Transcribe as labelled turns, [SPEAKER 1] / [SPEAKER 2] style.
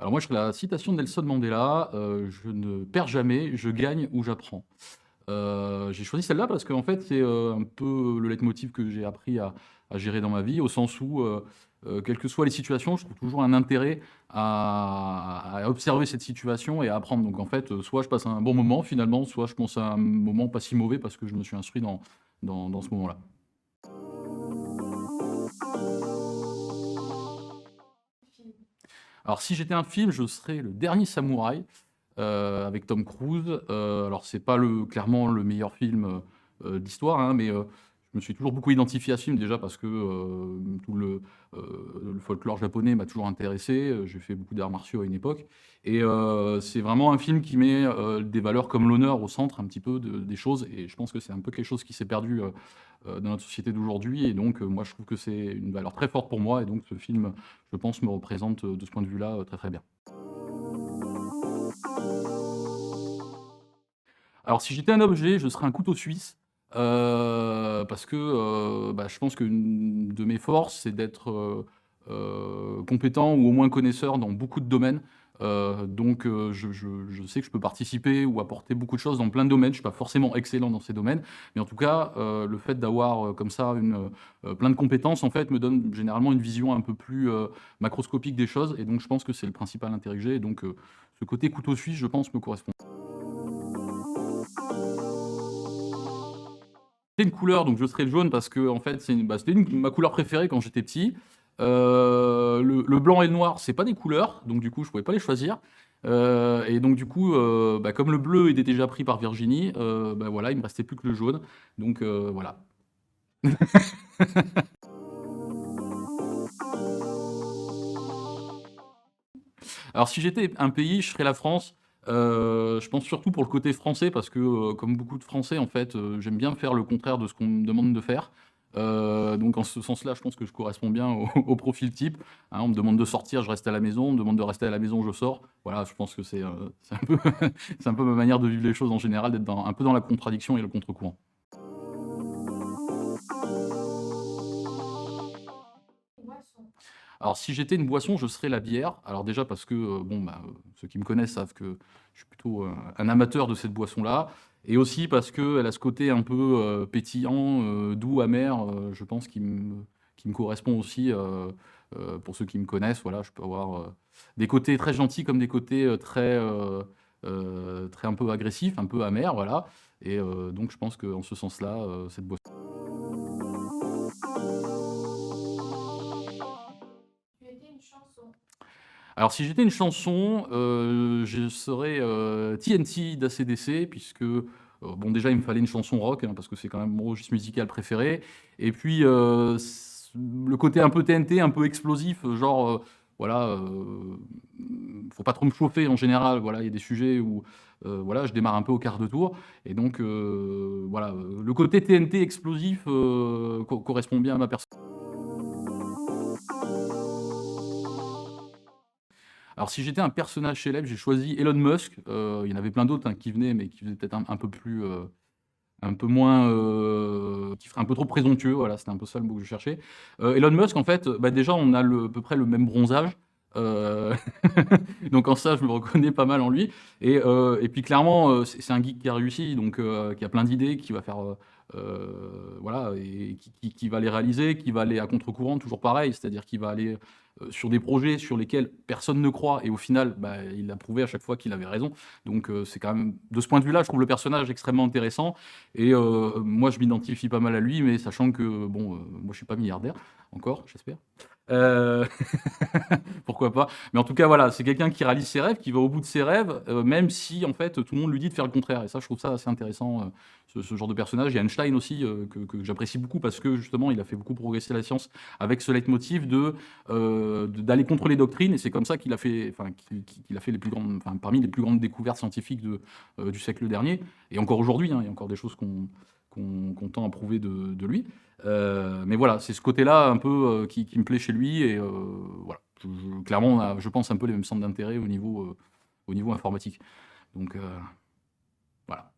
[SPEAKER 1] Alors moi, je serais la citation de Nelson Mandela, «Je ne perds jamais, je gagne ou j'apprends». J'ai choisi celle-là parce qu'en fait, c'est, un peu le leitmotiv que j'ai appris à gérer dans ma vie, au sens où, quelles que soient les situations, je trouve toujours un intérêt à observer cette situation et à apprendre. Donc en fait, soit je passe un bon moment finalement, soit je pense à un moment pas si mauvais parce que je me suis instruit dans ce moment-là. Alors si j'étais un film, je serais Le Dernier Samouraï, avec Tom Cruise. Alors c'est pas clairement le meilleur film, d'histoire, hein, mais je me suis toujours beaucoup identifié à ce film déjà parce que, tout le folklore japonais m'a toujours intéressé, j'ai fait beaucoup d'arts martiaux à une époque et c'est vraiment un film qui met, des valeurs comme l'honneur au centre un petit peu des choses et je pense que c'est un peu quelque chose qui s'est perdu, dans notre société d'aujourd'hui et donc moi je trouve que c'est une valeur très forte pour moi et donc ce film, je pense, me représente, de ce point de vue-là, très, très bien. Alors si j'étais un objet, je serais un couteau suisse, parce que, bah, je pense qu'une de mes forces, c'est d'être, compétent ou au moins connaisseur dans beaucoup de domaines. Donc je sais que je peux participer ou apporter beaucoup de choses dans plein de domaines. Je suis pas forcément excellent dans ces domaines, mais en tout cas, le fait d'avoir, comme ça plein de compétences, en fait, me donne généralement une vision un peu plus, macroscopique des choses et donc je pense que c'est le principal intérêt que j'ai et donc ce côté couteau suisse, je pense, me correspond. C'est une couleur, donc je serais le jaune parce que en fait, c'était ma couleur préférée quand j'étais petit. Le blanc et le noir, c'est pas des couleurs, donc du coup, je pouvais pas les choisir. Et donc du coup, bah, comme le bleu était déjà pris par Virginie, bah, voilà, il me restait plus que le jaune. Donc voilà. Alors si j'étais un pays, je serais la France. Je pense surtout pour le côté français parce que, comme beaucoup de Français, en fait, j'aime bien faire le contraire de ce qu'on me demande de faire. Donc en ce sens-là, je pense que je corresponds bien au au profil type, hein. On me demande de sortir, je reste à la maison. On me demande de rester à la maison, je sors. Voilà, je pense que c'est un peu c'est un peu ma manière de vivre les choses en général, d'être un peu dans la contradiction et le contre-courant. Alors si j'étais une boisson, je serais la bière. Alors déjà parce que, bon, bah, ceux qui me connaissent savent que je suis plutôt, un amateur de cette boisson-là et aussi parce qu'elle a ce côté un peu, pétillant, doux, amer, je pense qui me correspond aussi, pour ceux qui me connaissent. Voilà, je peux avoir, des côtés très gentils comme des côtés, très un peu agressifs, un peu amers, voilà et donc je pense qu'en ce sens-là, cette boisson. Alors si j'étais une chanson, je serais, TNT d'ACDC puisque, bon déjà il me fallait une chanson rock, hein, parce que c'est quand même mon registre musical préféré et puis, le côté un peu TNT, un peu explosif, genre, voilà, faut pas trop me chauffer en général, voilà, il y a des sujets où, voilà, je démarre un peu au quart de tour et donc, voilà, le côté TNT explosif, correspond bien à ma personne. Alors si j'étais un personnage célèbre, j'ai choisi Elon Musk, il y en avait plein d'autres, hein, qui venaient, mais qui faisaient peut-être un peu plus, un peu moins, qui feraient un peu trop présomptueux, voilà, c'était un peu ça le mot que je cherchais. Elon Musk en fait, bah, déjà on a à peu près le même bronzage, heu, donc en ça je me reconnais pas mal en lui et puis clairement, c'est un geek qui a réussi donc qui a plein d'idées, qui va faire, voilà et qui va les réaliser, qui va aller à contre-courant, toujours pareil, c'est-à-dire qu'il va aller, sur des projets sur lesquels personne ne croit et au final, bah, il a prouvé à chaque fois qu'il avait raison. Donc c'est quand même de ce point de vue-là, je trouve le personnage extrêmement intéressant et moi je m'identifie pas mal à lui, mais sachant que bon, moi je suis pas milliardaire, encore, j'espère. Heu, pourquoi pas? Mais en tout cas, voilà, c'est quelqu'un qui réalise ses rêves, qui va au bout de ses rêves, même si en fait, tout le monde lui dit de faire le contraire et ça, je trouve ça assez intéressant, ce genre de personnage. Il y a Einstein aussi, que j'apprécie beaucoup parce que justement, il a fait beaucoup progresser la science avec ce leitmotiv d'aller contre les doctrines et c'est comme ça qu'il a fait enfin, qu'il a fait les plus grandes enfin, parmi les plus grandes découvertes scientifiques du siècle dernier et encore aujourd'hui, hein, il y a encore des choses qu'on tend à prouver de lui. Mais voilà, c'est ce côté-là un peu, qui me plaît chez lui et voilà. Clairement, on a, je pense, un peu les mêmes centres d'intérêt au niveau informatique. Donc voilà.